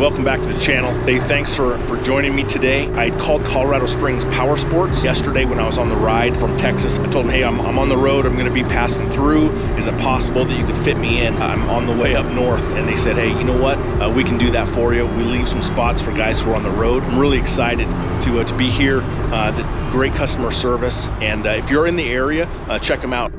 welcome back to the channel. Hey, thanks for joining me today. I called Colorado Springs Powersports yesterday when I was on the ride from Texas. I told them, hey, I'm on the road. I'm gonna be passing through. Is it possible that you could fit me in? I'm on the way up north. And they said, hey, you know what? We can do that for you. We leave some spots for guys who are on the road. I'm really excited to be here. Great customer service. And if you're in the area, check them out.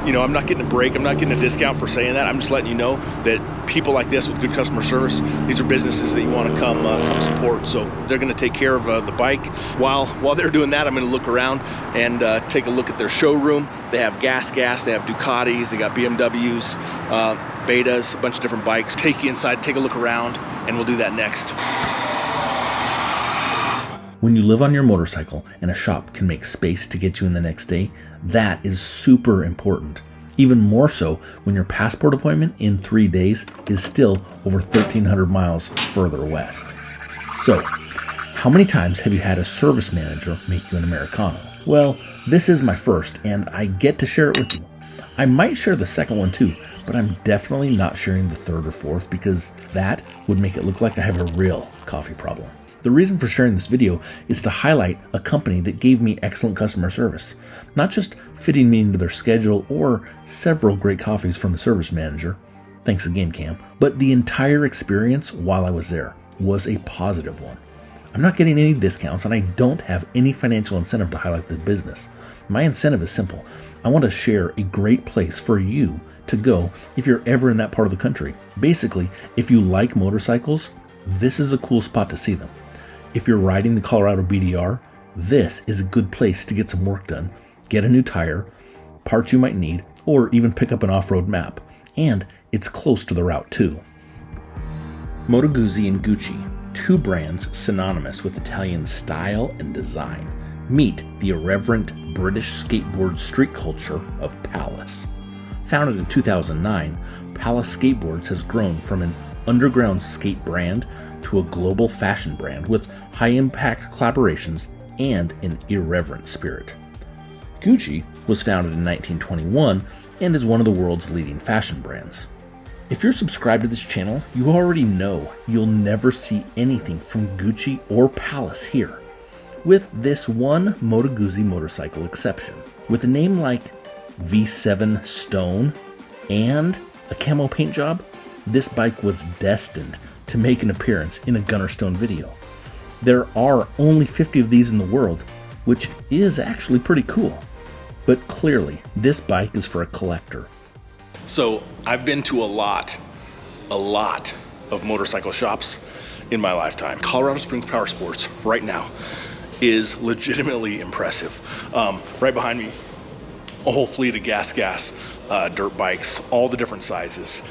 You know, I'm not getting a break. I'm not getting a discount for saying that. I'm just letting you know that people like this with good customer service, these are businesses that you want to come support. So they're going to take care of the bike. While they're doing that, I'm going to look around and take a look at their showroom. They have GASGAS, they have Ducatis, they got BMWs, Betas, a bunch of different bikes. Take you inside, take a look around, and we'll do that next. When you live on your motorcycle and a shop can make space to get you in the next day, that is super important. Even more so when your passport appointment in 3 days is still over 1,300 miles further west. So, how many times have you had a service manager make you an Americano? Well, this is my first, and I get to share it with you. I might share the second one too, but I'm definitely not sharing the third or fourth because that would make it look like I have a real coffee problem. The reason for sharing this video is to highlight a company that gave me excellent customer service, not just fitting me into their schedule or several great coffees from the service manager, thanks again Cam, but the entire experience while I was there was a positive one. I'm not getting any discounts and I don't have any financial incentive to highlight the business. My incentive is simple. I want to share a great place for you to go if you're ever in that part of the country. Basically, if you like motorcycles, this is a cool spot to see them. If you're riding the Colorado BDR, this is a good place to get some work done, get a new tire, parts you might need, or even pick up an off-road map. And it's close to the route too. Moto Guzzi and Gucci, two brands synonymous with Italian style and design, meet the irreverent British skateboard street culture of Palace. Founded in 2009, Palace Skateboards has grown from an underground skate brand to a global fashion brand with high-impact collaborations and an irreverent spirit. Gucci was founded in 1921 and is one of the world's leading fashion brands. If you're subscribed to this channel, you already know you'll never see anything from Gucci or Palace here, with this one Moto Guzzi motorcycle exception. With a name like V7 Stone and a camo paint job, this bike was destined to make an appearance in a Gunner Stone video. There are only 50 of these in the world, which is actually pretty cool. But clearly, this bike is for a collector. So I've been to a lot of motorcycle shops in my lifetime. Colorado Springs Powersports right now is legitimately impressive. Right behind me, a whole fleet of GASGAS dirt bikes, all the different sizes.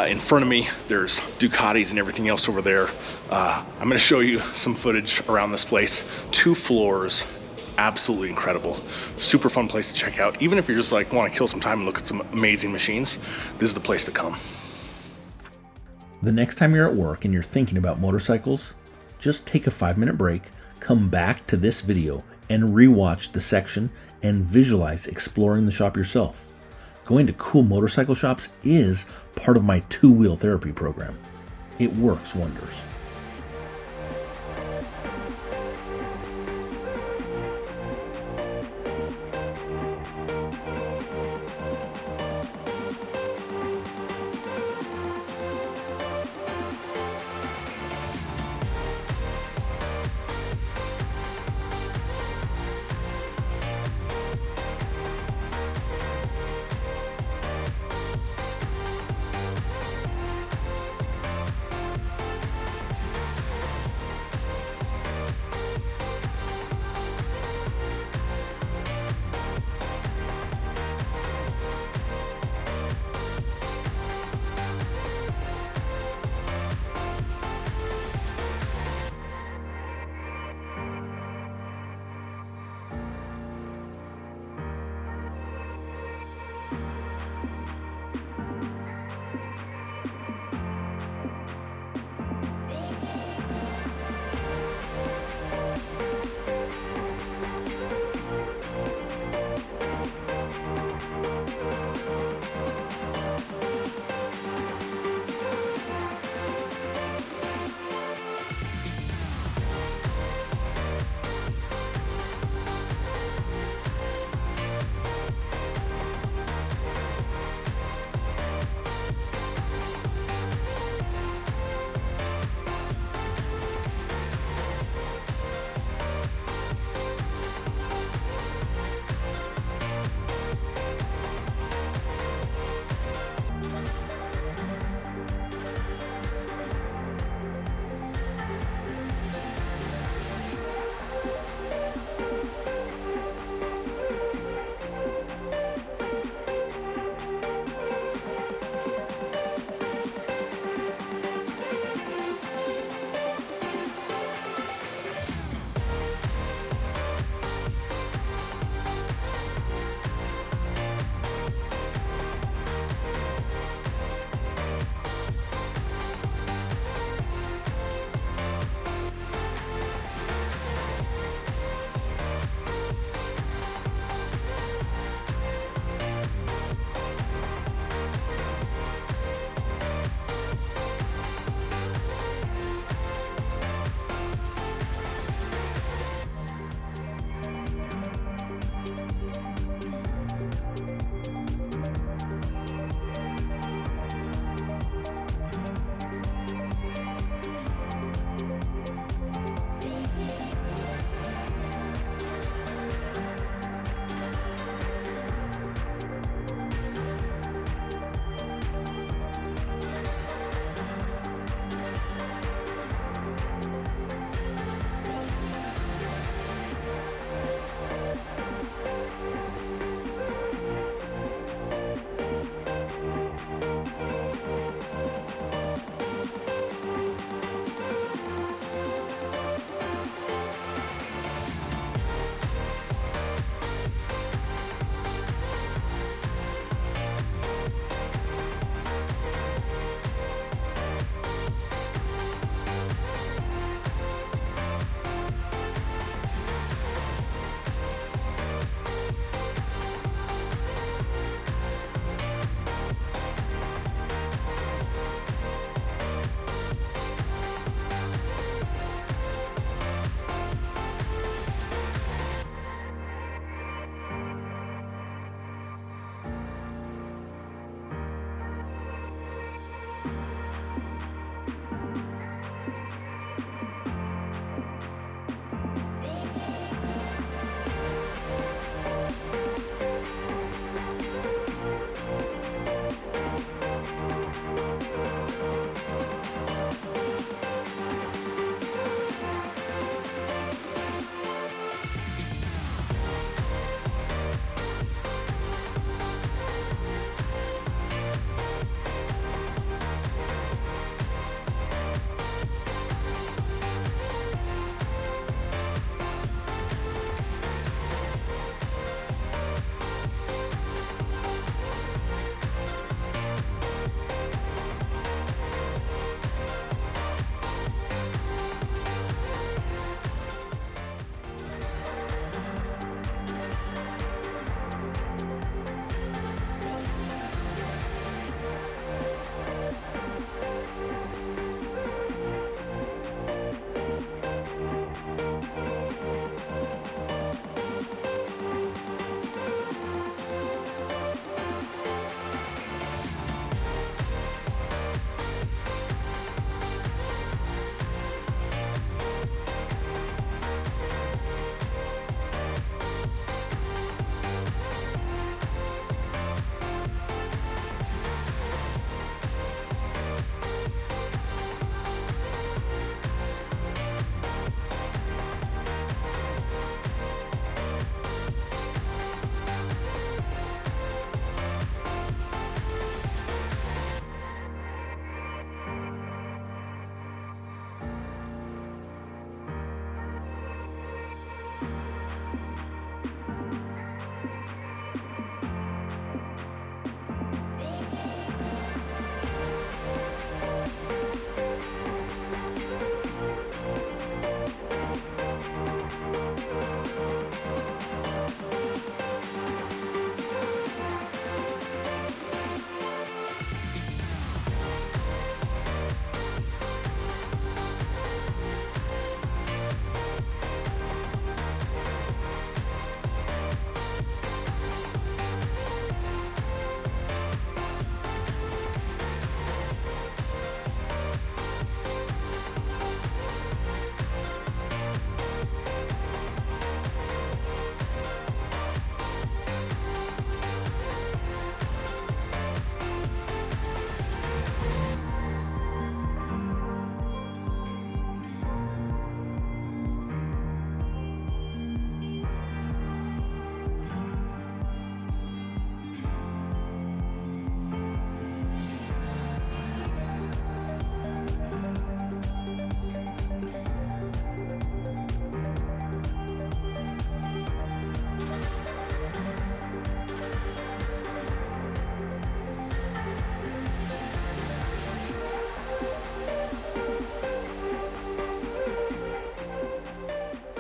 In front of me, there's Ducatis and everything else over there. I'm gonna show you some footage around this place. 2 floors, absolutely incredible. Super fun place to check out. Even if you're just like wanna kill some time and look at some amazing machines, this is the place to come. The next time you're at work and you're thinking about motorcycles, just take a 5-minute break, come back to this video and rewatch the section and visualize exploring the shop yourself. Going to cool motorcycle shops is part of my 2-wheel therapy program. It works wonders.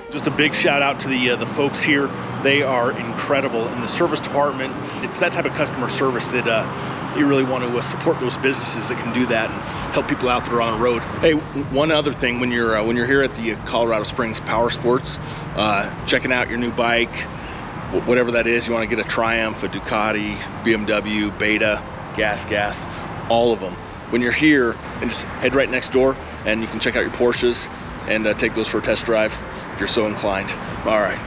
Just a big shout out to the folks here. They are incredible in the service department. It's that type of customer service that you really want to support those businesses that can do that and help people out that are on the road. Hey, one other thing, when you're here at the Colorado Springs Powersports, checking out your new bike, whatever that is, you want to get a Triumph, a Ducati, BMW, Beta, GASGAS, all of them. When you're here, and just head right next door, and you can check out your Porsches and take those for a test drive if you're so inclined. All right.